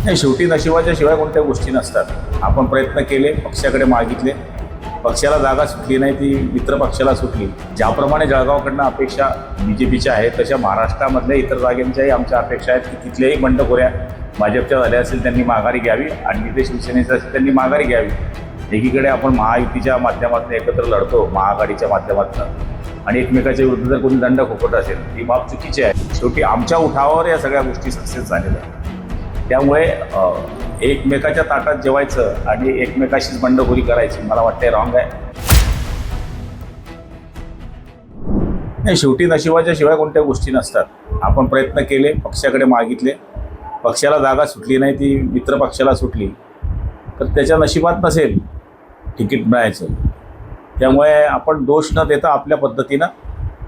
नाही, शेवटी नशिबाच्या शिवाय कोणत्या गोष्टी नसतात. आपण प्रयत्न केले, पक्षाकडे मागितले, पक्षाला जागा सुटली नाही, ती मित्र पक्षाला सुटली. ज्याप्रमाणे जळगावकडनं अपेक्षा BJPच्या आहेत, तशा महाराष्ट्रामधल्या इतर जागांच्याही आमच्या अपेक्षा आहेत की तिथल्याही बंडखोऱ्या भाजपच्या झाल्या असेल त्यांनी माघारी घ्यावी आणि जिथे शिवसेनेचं असेल त्यांनी माघारी घ्यावी. एकीकडे आपण महायुतीच्या माध्यमातून एकत्र लढतो, महाआघाडीच्या माध्यमातून, आणि एकमेकाच्या विरुद्ध जर कोणी दंड खोकट असेल ही बाब चुकीची आहे. शेवटी आमच्या उठावावर या सगळ्या गोष्टी सक्सेस झालेल्या आहेत. त्यामुळे एकमेकाच्या ताटात जेवायचं आणि एकमेकाशीच बंडखोरी करायची मला वाटते रॉंग आहे. नाही, शेवटी नशिबाच्या शिवाय कोणत्या गोष्टी नसतात. आपण प्रयत्न केले, पक्षाकडे मागितले, पक्षाला जागा सुटली नाही, ती मित्र पक्षाला सुटली, तर त्याच्या नशिबात नसेल तिकीट मिळायचं. त्यामुळे आपण दोष न देता आपल्या पद्धतीनं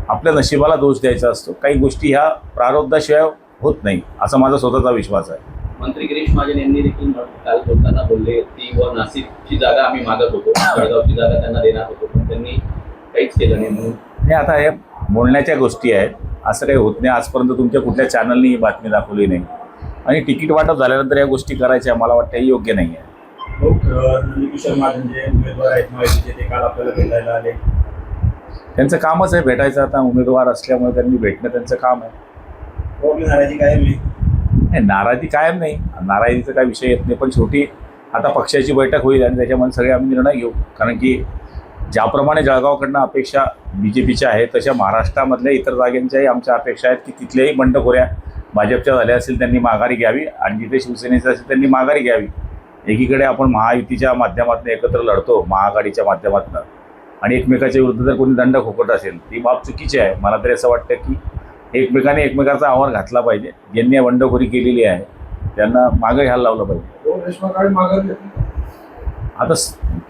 आपल्या नशिबाला दोष द्यायचा असतो. काही गोष्टी ह्या प्रारब्धाशिवाय होत नाही असा माझा स्वतःचा विश्वास आहे. मंत्री गिरीश महाजन यांनी देखील काल बोलताना बोलले की नाशिकची जागा आम्ही मागत होतो, जळगावची जागा त्यांना देणार होतो, पण त्यांनी काहीच केलं नाही. म्हणून हे आता हे बोलण्याच्या गोष्टी आहेत, असं काही होत नाही. आजपर्यंत तुमच्या कुठल्या चॅनलनी ही बातमी दाखवली नाही आणि तिकीट वाटप झाल्यानंतर या गोष्टी करायच्या मला वाटतं हे योग्य नाही आहे. किशोर महाजन जे उमेदवार आहेत महायुतीचे ते काल आपल्याला भेटायला आले. त्यांचं कामच आहे भेटायचं. आता उमेदवार असल्यामुळे त्यांनी भेटणं त्यांचं काम आहे. नाराजी कायम नाही. नाही, नाराजी कायम नाही, नाराजीचा काय विषय येत नाही. पण शेवटी आता पक्षाची बैठक होईल आणि त्याच्यामध्ये सगळे आम्ही निर्णय घेऊ. कारण की ज्याप्रमाणे जळगावकडनं अपेक्षा BJPच्या आहेत, तशा महाराष्ट्रामधल्या इतर जागांच्याही आमच्या अपेक्षा आहेत की तिथल्याही बंडखोऱ्या भाजपच्या झाल्या असेल त्यांनी माघारी घ्यावी आणि जिथे शिवसेनेचं असेल त्यांनी माघारी घ्यावी. एकीकडे आपण महायुतीच्या माध्यमातून एकत्र लढतो, महाआघाडीच्या माध्यमातून, आणि एकमेकाच्या विरुद्ध जर कोणी दंड खोकट असेल ती बाब चुकीची आहे. मला तरी असं वाटतं की एकमेकाने एकमेकाचा आवार घातला पाहिजे. ज्यांनी बंडखोरी केलेली आहे त्यांना मागं घ्यायला लावलं पाहिजे. आता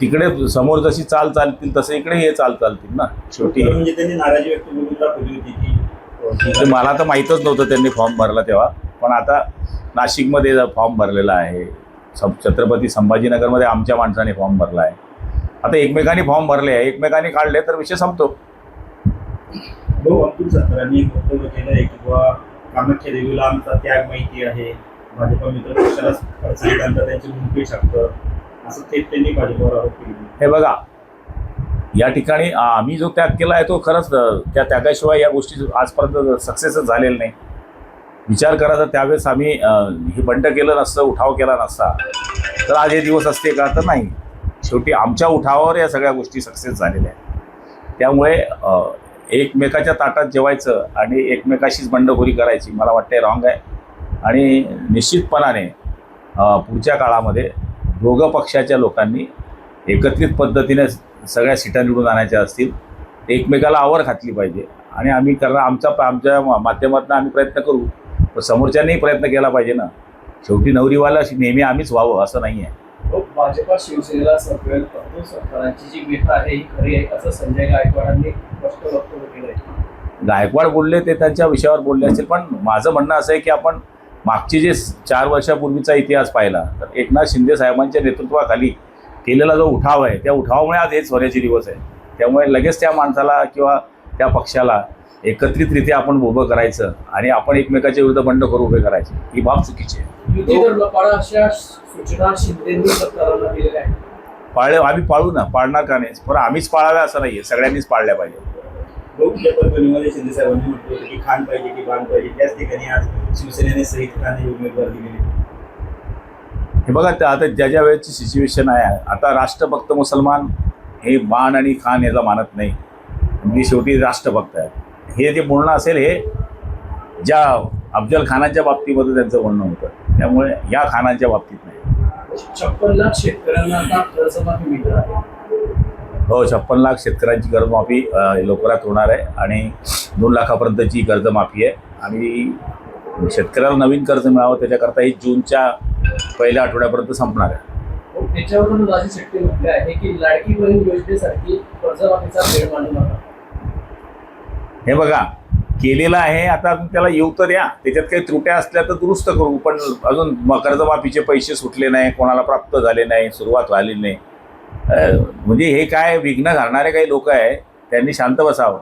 तिकडे समोर जशी चाल चालतील तसं इकडे हे चालतील ना. शेवटी म्हणजे त्यांनी नाराजी व्यक्त करून दाखवली होती की मला तर माहीतच नव्हतं त्यांनी फॉर्म भरला तेव्हा. पण आता नाशिकमध्ये फॉर्म भरलेला आहे, छत्रपती संभाजीनगरमध्ये आमच्या माणसाने फॉर्म भरला आहे. आता एकमेकांनी फॉर्म भरले आहे, एकमेकांनी काढले तर विषय संपतो. अब्दुल सत्तारांनी वक्तव्य केलं आहे किंवा कामाख्या देवीला आमचा त्याग माहिती आहे, भाजप मित्र पक्षाला अडचणीनंतर त्यांची मुंबई शकतं, असं ते त्यांनी भाजपवर आरोप केले. हे बघा, या ठिकाणी आम्ही जो त्याग केला आहे तो खरंच त्या त्यागाशिवाय या गोष्टी आजपर्यंत सक्सेसच झालेल्या नाही. विचार करा, तर त्यावेळेस आम्ही हे बंड केलं नसतं, उठाव केला नसता तर आज हे दिवस असते का? तर नाही. शेवटी आमच्या उठावावर या सगळ्या गोष्टी सक्सेस झालेल्या आहेत. त्यामुळे एकमेकाच्या ताटात जेवायचं आणि एकमेकाशीच बंडखोरी करायची मला वाटते रॉंग आहे. आणि निश्चितपणाने पुढच्या काळामध्ये दोघं पक्षाच्या लोकांनी एकत्रित पद्धतीने सगळ्या सीटा निवडून आणायच्या असतील, एकमेकाला आवर घातली पाहिजे. आणि आम्ही आमच्या माध्यमातून आम्ही प्रयत्न करू, पण समोरच्यांनीही प्रयत्न केला पाहिजे ना. शेवटी नवरीवाला नेहमी आम्हीच व्हावं असं नाही आहे. भाजपा शिवसेनेला सगळं अब्दुल सत्तारांची जी भीता आहे ही खरी आहे असं संजय गायकवाडांनी स्पष्ट वक्तव्य केलं आहे. गायकवाड बोलले ते त्यांच्या विषयावर बोलले असेल, पण माझं म्हणणं असं आहे की आपण मागचे जे 4 वर्षापूर्वीचा इतिहास पाहिला तर एकनाथ शिंदे साहेबांच्या नेतृत्वाखाली केलेला जो उठाव आहे त्या उठावामुळे आज हेच होण्याचे दिवस आहे. त्यामुळे लगेच त्या माणसाला किंवा त्या पक्षाला एकत्रितरित्या आपण उभं करायचं आणि आपण एकमेकाच्या विरुद्ध बंडखोर उभे करायचे ही बाब चुकीची आहे. अशा सूचना शिंदेंनी सत्तारांना दिलेल्या आहेत. आम्ही पाळू ना, पाळणार का नाही, पण आम्हीच पाळाव्या असं नाही आहे, सगळ्यांनीच पाळल्या पाहिजे. शिंदे साहेबांनी म्हटलं होतं की खान पाहिजे की बाण पाहिजे, त्याच ठिकाणी आज शिवसेनेने सहित खान उमेदवार दिलेले. हे बघा, आता ज्या वेळेची सिच्युएशन आहे, आता राष्ट्रभक्त मुसलमान हे बाण आणि खान याचा मानत नाही, मी शेवटी राष्ट्रभक्त आहे. हे जे बोलणं असेल हे ज्या अफजल खानाच्या बाबतीमध्ये त्यांचं बोलणं होतं, त्यामुळे या खानाच्या बाबतीत नाही. 56 लाख शेतकऱ्यांना आता कर्जमाफी मिळणार आहे. हो, 56 लाख शेतकऱ्यांची कर्जमाफी लवकरात होणार आहे आणि 2 लाखापर्यंतची कर्जमाफी आहे. आणि शेतकऱ्याला नवीन कर्ज मिळावं त्याच्याकरता ही जूनच्या पहिल्या आठवड्यापर्यंत संपणार आहे. त्याच्यावरून राजू शेट्टी म्हटले आहे की लाडकी बहीण योजनेसाठी कर्जमाफीचा वेळ मानू नका. हे बघा, केलेलं आहे, आता त्याला येऊ तर द्या. त्याच्यात काही त्रुट्या असल्या तर दुरुस्त करू, पण अजून कर्जमाफीचे पैसे सुटले नाही, कोणाला प्राप्त झाले नाही, सुरुवात झाली नाही. म्हणजे हे काय विघ्न घालणारे काही लोक आहे, त्यांनी शांत बसावं.